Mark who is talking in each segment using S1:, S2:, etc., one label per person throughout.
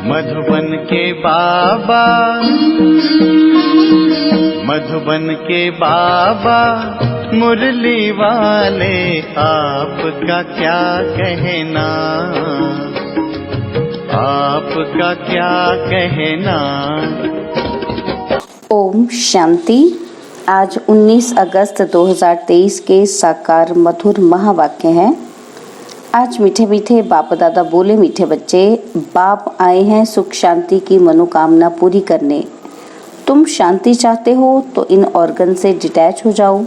S1: मधुबन के बाबा, मधुबन के बाबा मुरली वाले, आपका क्या कहना, आपका क्या कहना।
S2: ओम शांति। आज 19 अगस्त 2023 के साकार मधुर महावाक्य हैं। आज मीठे मीठे बाप दादा बोले, मीठे बच्चे, बाप आए हैं सुख शांति की मनोकामना पूरी करने। तुम शांति चाहते हो तो इन ऑर्गन से डिटैच हो जाओ,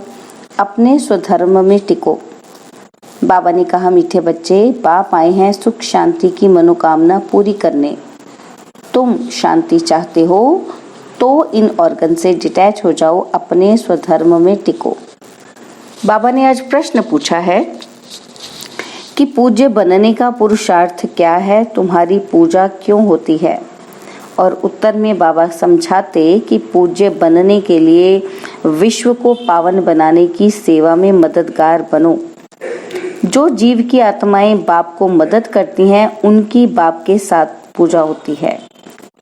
S2: अपने स्वधर्म में टिको। बाबा ने कहा, मीठे बच्चे, बाप आए हैं सुख शांति की मनोकामना पूरी करने। तुम शांति चाहते हो तो इन ऑर्गन से डिटैच हो जाओ, अपने स्वधर्म में टिको। बाबा ने आज प्रश्न पूछा है कि पूज्य बनने का पुरुषार्थ क्या है, तुम्हारी पूजा क्यों होती है। और उत्तर में बाबा समझाते कि पूज्य बनने के लिए विश्व को पावन बनाने की सेवा में मददगार बनो। जो जीव की आत्माएं बाप को मदद करती हैं, उनकी बाप के साथ पूजा होती है।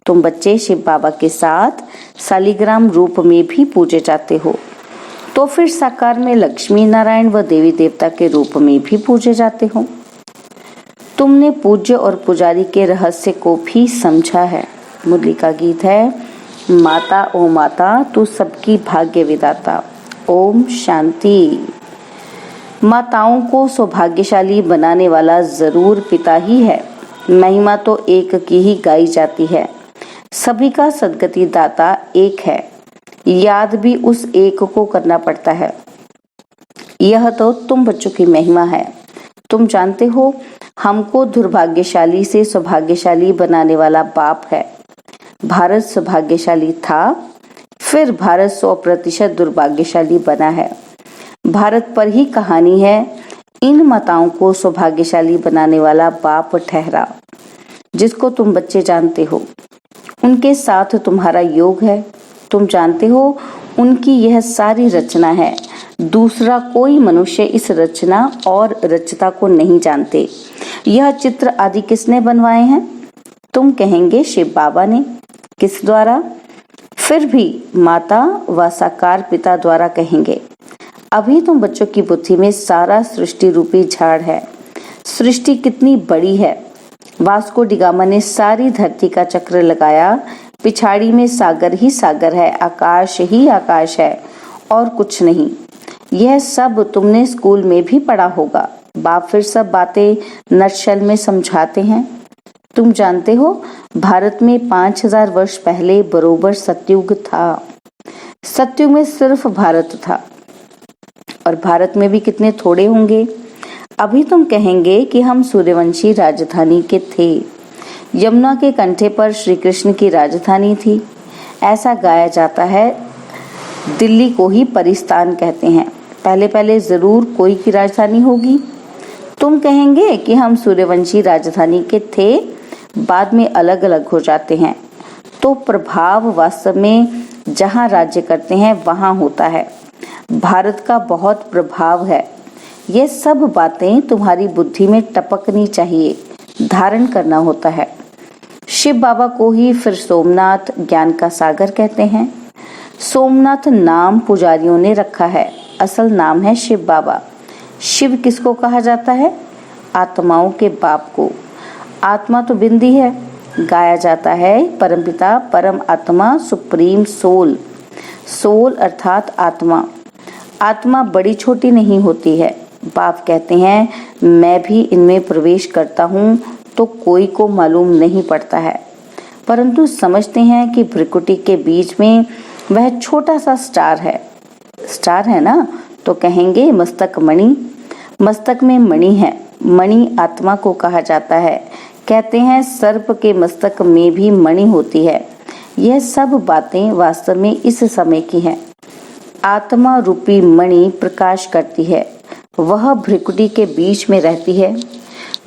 S2: तुम बच्चे शिव बाबा के साथ शालिग्राम रूप में भी पूजे जाते हो, तो फिर साकार में लक्ष्मी नारायण व देवी देवता के रूप में भी पूजे जाते हो। तुमने पूज्य और पुजारी के रहस्य को भी समझा है। मुरली का गीत है, माता ओ माता तू सबकी भाग्य विदाता। ओम शांति। माताओं को सौभाग्यशाली बनाने वाला जरूर पिता ही है। महिमा तो एक की ही गाई जाती है। सभी का सद्गति दाता एक है, याद भी उस एक को करना पड़ता है। यह तो तुम बच्चों की महिमा है। तुम जानते हो, हमको दुर्भाग्यशाली से सौभाग्यशाली बनाने वाला बाप है। भारत सौभाग्यशाली था, फिर भारत 100% दुर्भाग्यशाली बना है। भारत पर ही कहानी है। इन माताओं को सौभाग्यशाली बनाने वाला बाप ठहरा, जिसको तुम बच्चे जानते हो। उनके साथ तुम्हारा योग है। तुम जानते हो, उनकी यह सारी रचना है। दूसरा कोई मनुष्य इस रचना और रचता को नहीं जानते। यह चित्र आदि किसने बनवाए हैं? तुम कहेंगे शिव बाबा ने। किस द्वारा? फिर भी माता व साकार पिता द्वारा कहेंगे। अभी तुम बच्चों की बुद्धि में सारा सृष्टि रूपी झाड़ है। सृष्टि कितनी बड़ी है। वास्को डी गामा ने सारी धरती का चक्र लगाया। पिछाड़ी में सागर ही सागर है, आकाश ही आकाश है और कुछ नहीं। यह सब तुमने स्कूल में भी पढ़ा होगा। बाप फिर सब बातें नटशल में समझाते हैं। तुम जानते हो, भारत में 5000 वर्ष पहले बरोबर सतयुग था। सतयुग में सिर्फ भारत था, और भारत में भी कितने थोड़े होंगे। अभी तुम कहेंगे कि हम सूर्यवंशी राजधानी के थे। यमुना के कंठे पर श्री कृष्ण की राजधानी थी। ऐसा गाया जाता है। दिल्ली को ही परिस्तान कहते हैं। पहले पहले जरूर कोई की राजधानी होगी। तुम कहेंगे कि हम सूर्यवंशी राजधानी के थे, बाद में अलग अलग हो जाते हैं। तो प्रभाव वास्तव में जहाँ राज्य करते हैं वहाँ होता है। भारत का बहुत प्रभाव है। ये सब बातें तुम्हारी बुद्धि में टपकनी चाहिए, धारण करना होता है। शिव बाबा को ही फिर सोमनाथ, ज्ञान का सागर कहते हैं। सोमनाथ नाम पुजारियों ने रखा है, असल नाम है शिव बाबा। शिव किसको कहा जाता है? आत्माओं के बाप को। आत्मा तो बिंदी है। गाया जाता है, परमपिता परम आत्मा सुप्रीम सोल। सोल अर्थात आत्मा। आत्मा बड़ी छोटी नहीं होती है। बाप कहते हैं, मैं भी इनमें प्रवेश करता हूँ तो कोई को मालूम नहीं पड़ता है, परंतु समझते हैं कि भ्रिकुटी के बीच में वह छोटा सा स्टार है। स्टार है ना, तो कहेंगे मस्तक मणि। मस्तक में मणि है। मणि आत्मा को कहा जाता है। कहते हैं सर्प के मस्तक में भी मणि होती है। यह सब बातें वास्तव में इस समय की हैं। आत्मा रूपी मणि प्रकाश करती है, वह भ्रिकुटी के बीच में रहती है।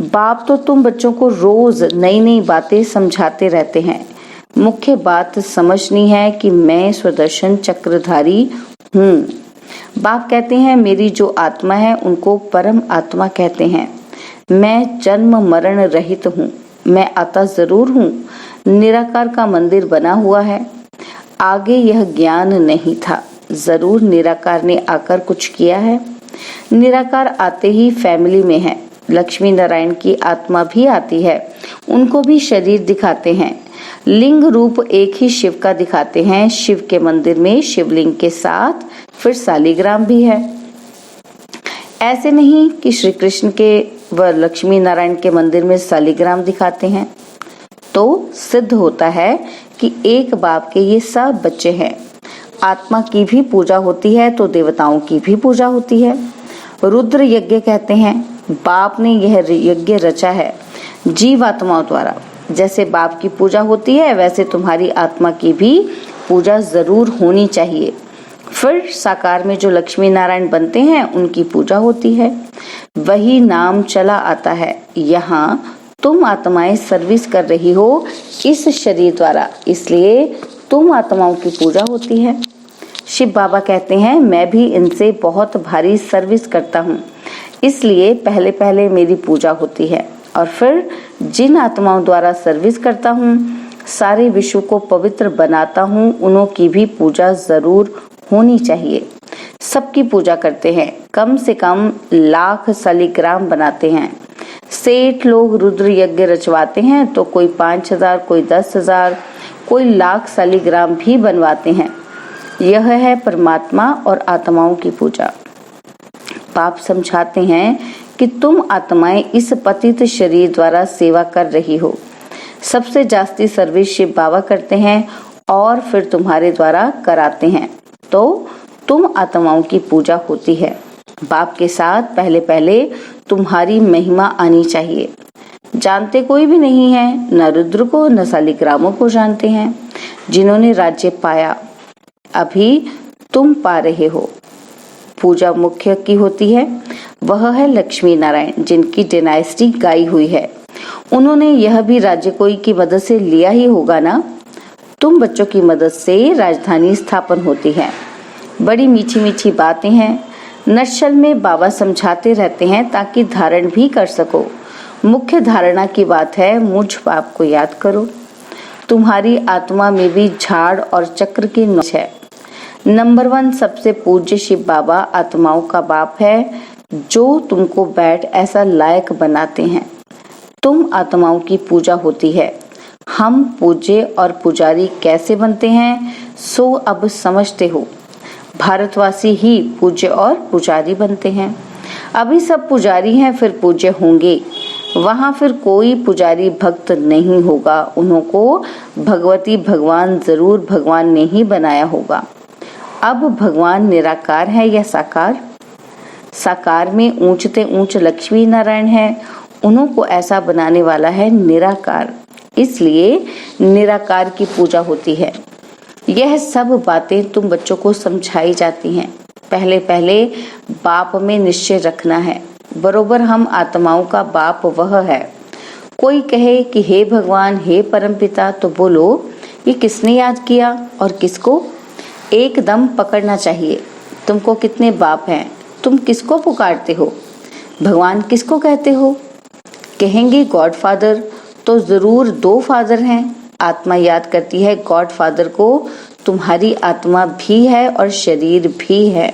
S2: बाप तो तुम बच्चों को रोज नई नई बातें समझाते रहते हैं। मुख्य बात समझनी है कि मैं स्वदर्शन चक्रधारी हूँ। बाप कहते हैं, मेरी जो आत्मा है उनको परम आत्मा कहते हैं। मैं जन्म मरण रहित हूँ। मैं आता जरूर हूँ, निराकार का मंदिर बना हुआ है। आगे यह ज्ञान नहीं था, जरूर निराकार ने आकर कुछ किया है। निराकार आते ही फैमिली में है। लक्ष्मी नारायण की आत्मा भी आती है, उनको भी शरीर दिखाते हैं। लिंग रूप एक ही शिव का दिखाते हैं। शिव के मंदिर में शिवलिंग के साथ फिर शालिग्राम भी है। ऐसे नहीं कि श्री कृष्ण के व लक्ष्मी नारायण के मंदिर में शालिग्राम दिखाते हैं। तो सिद्ध होता है कि एक बाप के ये सब बच्चे हैं। आत्मा की भी पूजा होती है तो देवताओं की भी पूजा होती है। रुद्र यज्ञ कहते हैं, बाप ने यह यज्ञ रचा है जीवात्माओं द्वारा। जैसे बाप की पूजा होती है वैसे तुम्हारी आत्मा की भी पूजा जरूर होनी चाहिए। फिर साकार में जो लक्ष्मी नारायण बनते हैं उनकी पूजा होती है। वही नाम चला आता है। यहाँ तुम आत्माएं सर्विस कर रही हो इस शरीर द्वारा, इसलिए तुम आत्माओं की पूजा होती है। शिव बाबा कहते हैं, मैं भी इनसे बहुत भारी सर्विस करता हूँ, इसलिए पहले पहले मेरी पूजा होती है और फिर जिन आत्माओं द्वारा सर्विस करता हूँ, सारे विश्व को पवित्र बनाता हूँ, उन्हों की भी पूजा जरूर होनी चाहिए। सबकी पूजा करते हैं, कम से कम लाख शालिग्राम बनाते हैं। सेठ लोग रुद्र यज्ञ रचवाते हैं तो कोई 5000, कोई 10,000, कोई लाख शालिग्राम भी बनवाते हैं। यह है परमात्मा और आत्माओं की पूजा। बाप समझाते हैं कि तुम आत्माएं इस पतित शरीर द्वारा सेवा कर रही हो। सबसे जास्ती सर्विस शिव बाबा करते हैं और फिर तुम्हारे द्वारा कराते हैं, तो तुम आत्माओं की पूजा होती है। बाप के साथ पहले पहले तुम्हारी महिमा आनी चाहिए। जानते कोई भी नहीं है, न रुद्र को न शालिग्रामों को जानते हैं जिन्होंने राज्य पाया। अभी तुम पा रहे हो। पूजा मुख्य की होती है, वह है लक्ष्मी नारायण जिनकी डायनेस्टी गाई हुई है। उन्होंने यह भी राज्य कोई की मदद से लिया ही होगा ना। तुम बच्चों की मदद से राजधानी स्थापन होती है। बड़ी मीठी मीठी बातें हैं। नक्शल में बाबा समझाते रहते हैं ताकि धारण भी कर सको। मुख्य धारणा की बात है, मुझ बाप को याद करो। तुम्हारी आत्मा में भी झाड़ और चक्र की नोच है। नंबर 1 सबसे पूज्य शिव बाबा आत्माओं का बाप है, जो तुमको बैठ ऐसा लायक बनाते हैं। तुम आत्माओं की पूजा होती है। हम पूज्य और पुजारी कैसे बनते हैं सो अब समझते हो। भारतवासी ही पूज्य और पुजारी बनते हैं। अभी सब पुजारी हैं, फिर पूज्य होंगे। वहाँ फिर कोई पुजारी भक्त नहीं होगा। उन्हों को भगवती भगवान जरूर भगवान ने ही बनाया होगा। अब भगवान निराकार है या साकार? साकार में ऊंचते ऊंच लक्ष्मी नारायण है, उन्हों को ऐसा बनाने वाला है निराकार, इसलिए निराकार की पूजा होती है। यह सब बातें तुम बच्चों को समझाई जाती हैं। पहले पहले बाप में निश्चय रखना है। बरोबर हम आत्माओं का बाप वह है। कोई कहे कि हे भगवान, हे परमपिता, तो बोलो ये किसने याद किया और किसको? एकदम पकड़ना चाहिए। तुमको कितने बाप हैं? तुम किसको पुकारते हो? भगवान किसको कहते हो? कहेंगे गॉड फादर, तो जरूर 2 फादर हैं। आत्मा याद करती है गॉड फादर को। तुम्हारी आत्मा भी है और शरीर भी है।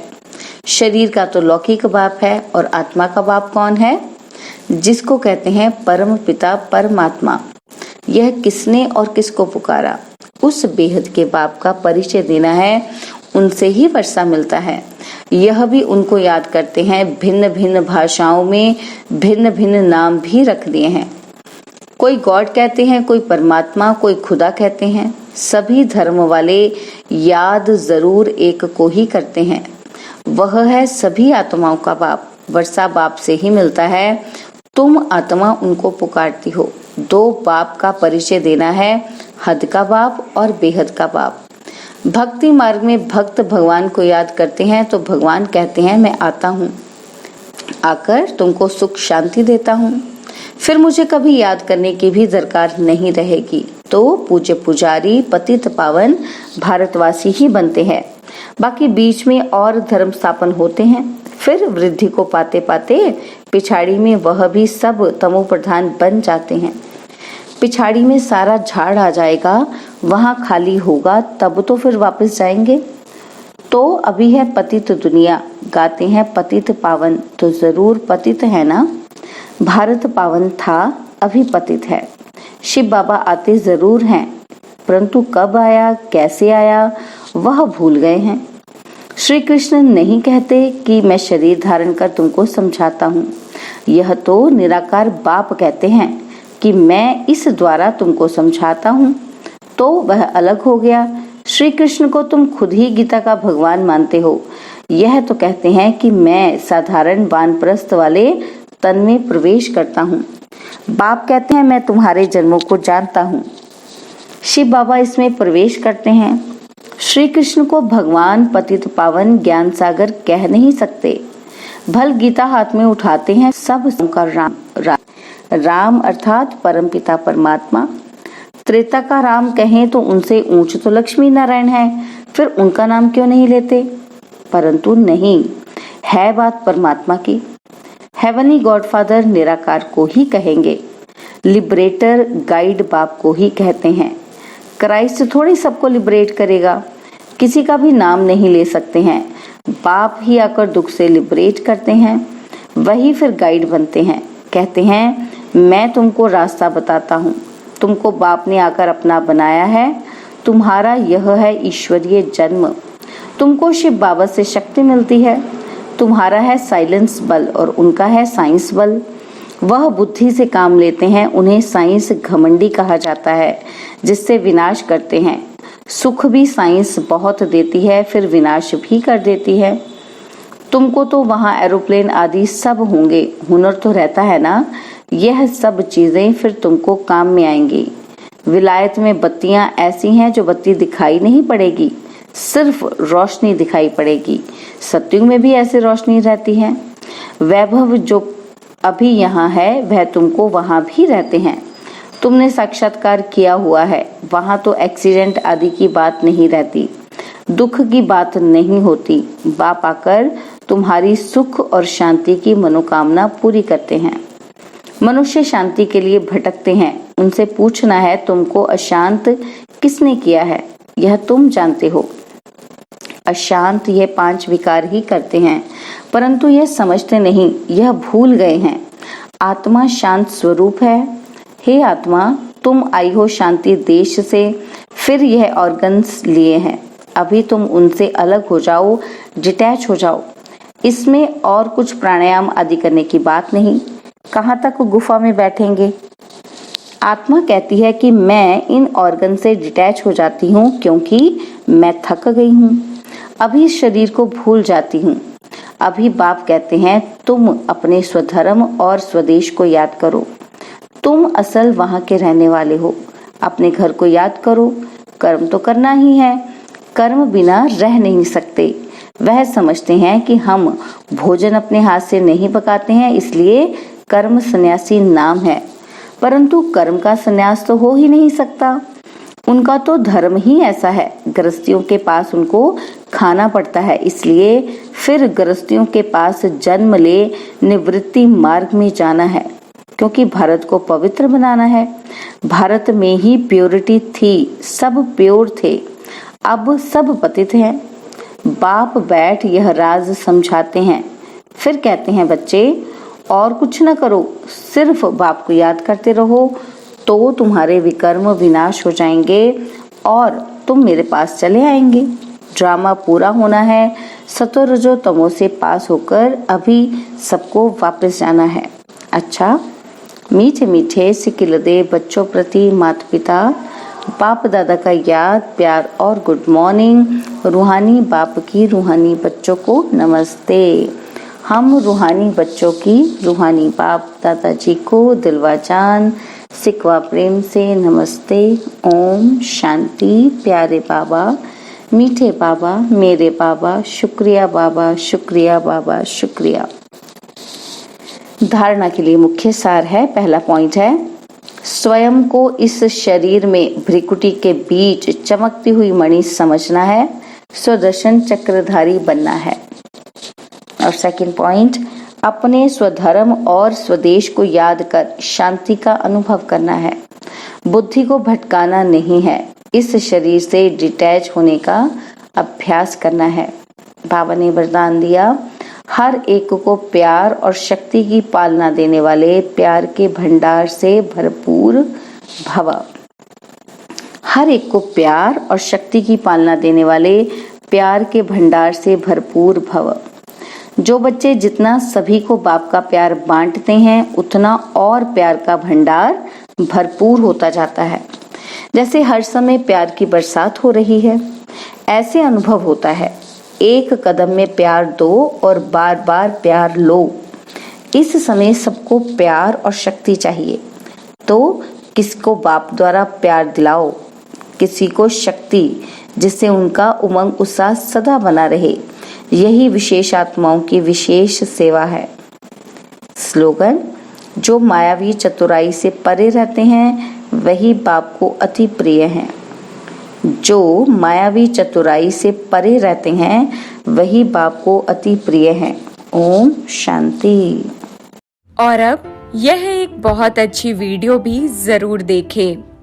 S2: शरीर का तो लौकिक बाप है और आत्मा का बाप कौन है? जिसको कहते हैं परम पिता परमात्मा। यह किसने और किसको पुकारा? उस बेहद के बाप का परिचय देना है, उनसे ही वर्षा मिलता है। यह भी उनको याद करते हैं। भिन्न भिन्न भाषाओं में भिन्न भिन्न नाम भी रख दिए हैं। कोई गॉड कहते हैं, कोई परमात्मा, कोई खुदा कहते हैं। सभी धर्म वाले याद जरूर एक को ही करते हैं। वह है सभी आत्माओं का बाप। वर्षा बाप से ही मिलता है। तुम आत्मा उनको पुकारती हो। 2 बाप का परिचय देना है, हद का बाप और बेहद का बाप। भक्ति मार्ग में भक्त भगवान को याद करते हैं तो भगवान कहते हैं मैं आता हूँ, आकर तुमको सुख शांति देता हूँ। फिर मुझे कभी याद करने की भी दरकार नहीं रहेगी। तो पूज्य पुजारी पतित पावन भारतवासी ही बनते हैं। बाकी बीच में और धर्म स्थापन होते हैं। फिर वृद्धि को पाते पाते पिछाड़ी में वह भी सब तमो प्रधान बन जाते हैं। पिछाड़ी में सारा झाड़ आ जाएगा, वहां खाली होगा, तब तो फिर वापस जाएंगे। तो अभी है पतित दुनिया, गाते हैं पतित पावन, तो जरूर पतित है ना। भारत पावन था, अभी पतित है। शिव बाबा आते जरूर हैं, परंतु कब आया, कैसे आया, वह भूल गए हैं। श्री कृष्ण नहीं कहते कि मैं शरीर धारण कर तुमको समझाता हूँ। यह तो निराकार बाप कहते हैं कि मैं इस द्वारा तुमको समझाता हूँ। तो वह अलग हो गया। श्री कृष्ण को तुम खुद ही गीता का भगवान मानते हो। यह तो कहते हैं कि मैं साधारण वानप्रस्थ वाले तन में प्रवेश करता हूँ। बाप कहते हैं मैं तुम्हारे जन्मों को जानता हूँ। शिव बाबा इसमें प्रवेश करते हैं। श्री कृष्ण को भगवान, पतित पावन, ज्ञान सागर कह नहीं सकते। भल गीता हाथ में उठाते हैं सब का राम अर्थात परम पिता परमात्मा। त्रेता का राम कहें तो उनसे ऊंच तो लक्ष्मी नारायण है, फिर उनका नाम क्यों नहीं लेते? परंतु नहीं, है बात परमात्मा की। हेवनी गॉडफादर निराकार को ही कहेंगे। लिबरेटर, गाइड बाप को ही कहते हैं। क्राइस्ट थोड़ी सबको लिबरेट करेगा, किसी का भी नाम नहीं ले सकते हैं। बाप ही आकर दुख से लिबरेट करते हैं, वही फिर गाइड बनते हैं। कहते हैं मैं तुमको रास्ता बताता हूँ, तुमको बाप ने आकर अपना बनाया है, तुम्हारा यह है ईश्वरीय जन्म। तुमको शिव बाबा से शक्ति मिलती है, तुम्हारा है साइलेंस बल और उनका है साइंस बल। वह बुद्धि से काम लेते हैं, उन्हें साइंस घमंडी कहा जाता है, जिससे विनाश करते हैं। सुख भी साइंस बहुत देती है, फिर विनाश भी कर देती है। तुमको तो वहाँ एरोप्लेन आदि सब होंगे, हुनर तो रहता है ना। यह सब चीजें फिर तुमको काम में आएंगी। विलायत में बत्तियां ऐसी हैं जो बत्ती दिखाई नहीं पड़ेगी, सिर्फ रोशनी दिखाई पड़ेगी। सत्युग में भी ऐसी रोशनी रहती है। वैभव जो अभी यहाँ है वह तुमको वहाँ भी रहते हैं। तुमने साक्षात्कार किया हुआ है, वहाँ तो एक्सीडेंट आदि की बात नहीं रहती, दुख की बात नहीं होती। बाप आकर तुम्हारी सुख और शांति की मनोकामना पूरी करते हैं। मनुष्य शांति के लिए भटकते हैं, उनसे पूछना है तुमको अशांत किसने किया है? यह तुम जानते हो। अशांत ये 5 विकार ही करते हैं, परंतु यह समझते नहीं, यह भूल गए हैं। आत्मा शांत स्वरूप है। हे आत्मा, तुम आई हो शांति देश से, फिर यह ऑर्गन्स लिए हैं। अभी तुम उनसे अलग हो जाओ, डिटैच हो जाओ। इसमें और कुछ प्राणायाम आदि करने की बात नहीं। कहाँ तक गुफा में बैठेंगे? आत्मा कहती है कि मैं इन ऑर्गन से डिटैच हो जाती हूँ क्योंकि मैं थक गई हूँ, अभी शरीर को भूल जाती हूँ। अभी बाप कहते हैं तुम अपने स्वधर्म और स्वदेश को याद करो। तुम असल वहाँ के रहने वाले हो। अपने घर को याद करो। कर्म तो करना ही है, कर्म बिना रह नहीं सकते। वह समझते हैं कि हम भोजन अपने हाथ से नहीं पकाते हैं, इसलिए कर्म सन्यासी नाम है, परंतु कर्म का सन्यास तो हो ही नहीं सकता। उनका तो धर्म ही ऐसा है, गृहस्थियों के पास उनको खाना पड़ता है, इसलिए फिर गृहस्थियों के पास जन्म ले निवृत्ति मार्ग में जाना है, क्योंकि भारत को पवित्र बनाना है। भारत में ही प्योरिटी थी, सब प्योर थे, अब सब पतित हैं। बाप बैठ यह राज समझाते हैं, फिर कहते हैं बच्चे और कुछ न करो, सिर्फ बाप को याद करते रहो, तो तुम्हारे विकर्म विनाश हो जाएंगे और तुम मेरे पास चले आएंगे। ड्रामा पूरा होना है, सतो रजो तमो से पास होकर अभी सबको वापस जाना है। अच्छा, मीठे मीठे सिकिलदे बच्चों प्रति माता पिता बाप दादा का याद, प्यार और गुड मॉर्निंग। रूहानी बाप की रूहानी बच्चों को नमस्ते। हम रूहानी बच्चों की रूहानी बाप दादाजी को दिलवा जान सिकवा प्रेम से नमस्ते। ओम शांति। प्यारे बाबा, मीठे बाबा, मेरे बाबा, शुक्रिया बाबा, शुक्रिया बाबा, शुक्रिया। धारणा के लिए मुख्य सार है, पहला पॉइंट है स्वयं को इस शरीर में भ्रिकुटी के बीच चमकती हुई मणि समझना है, स्वदर्शन चक्रधारी बनना है। और सेकंड पॉइंट, अपने स्वधर्म और स्वदेश को याद कर शांति का अनुभव करना है। बुद्धि को भटकाना नहीं है, इस शरीर से डिटैच होने का अभ्यास करना है। बाबा ने वरदान दिया, हर एक को प्यार और शक्ति की पालना देने वाले प्यार के भंडार से भरपूर भव। हर एक को प्यार और शक्ति की पालना देने वाले प्यार के भंडार से भरपूर भव। जो बच्चे जितना सभी को बाप का प्यार बांटते हैं, उतना और प्यार का भंडार भरपूर होता जाता है। जैसे हर समय प्यार की बरसात हो रही है, ऐसे अनुभव होता है। एक कदम में प्यार दो और बार बार प्यार लो। इस समय सबको प्यार और शक्ति चाहिए, तो किसको बाप द्वारा प्यार दिलाओ, किसी को शक्ति, जिससे उनका उमंग उत्साह सदा बना रहे। यही विशेष आत्माओं की विशेष सेवा है। स्लोगन, जो मायावी चतुराई से परे रहते हैं वही बाप को अति प्रिय हैं। जो मायावी चतुराई से परे रहते हैं वही बाप को अति प्रिय हैं। ओम शांति।
S3: और अब यह एक बहुत अच्छी वीडियो भी जरूर देखें।